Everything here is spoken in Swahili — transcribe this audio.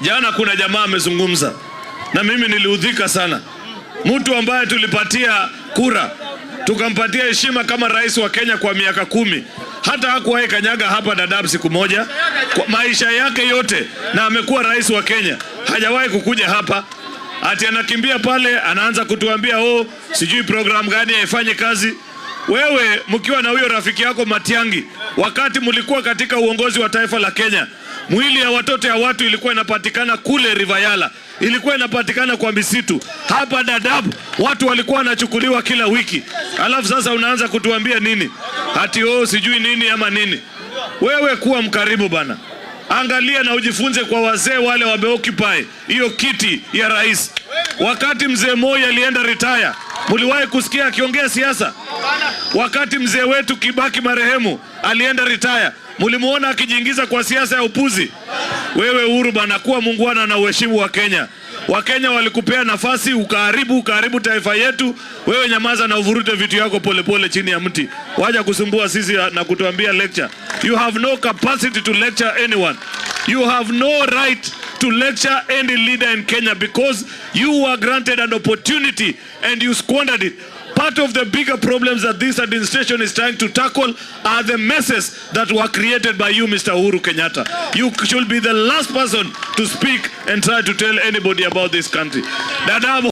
Jana kuna jamaa amezungumza na mimi niliudhika sana. Mtu ambaye tulipatia kura, tukampatia heshima kama rais wa Kenya kwa miaka 10, hata hakuwahi kanyaga hapa Dadaab siku moja kwa maisha yake yote, na amekuwa rais wa Kenya, hajawahi kukuja hapa. Ati anakimbia pale anaanza kutuambia sijui program gani haifanye kazi. Wewe mkiwa na huyo rafiki yako Matiang'i, wakati mlikuwa katika uongozi wa taifa la Kenya, mwili ya watoto ya watu ilikuwa inapatikana kule River Yala, ilikuwa inapatikana kwa misitu. Hapa Dadaab watu walikuwa wanachukuliwa kila wiki. Alafu sasa unaanza kutuambia nini? Ati sijui nini ama nini. Wewe kuwa mkaribu bana. Angalia na ujifunze kwa wazee wale wameoccupy hiyo kiti ya rais. Wakati mzee Moi alienda retire, muliwahi kusikia akiongea siasa? Wakati mzee wetu Kibaki marehemu alienda retire, mulimuona akijiingiza kwa siasa ya upuzi? Wewe Uhuru bana, kuwa muungwana na uheshimu wa Kenya. Wakenya walikupea nafasi, ukaharibu taifa yetu. Wewe nyamaza na uvurute vitu yako polepole chini ya mti. Waja kusumbua sisi na kutuambia lecture. You have no capacity to lecture anyone. You have no right to lecture any leader in Kenya because you were granted an opportunity and you squandered it. Part of the bigger problems that this administration is trying to tackle are the messes that were created by you, Mr. Uhuru Kenyatta. You should be the last person to speak and try to tell anybody about this country. Dadaab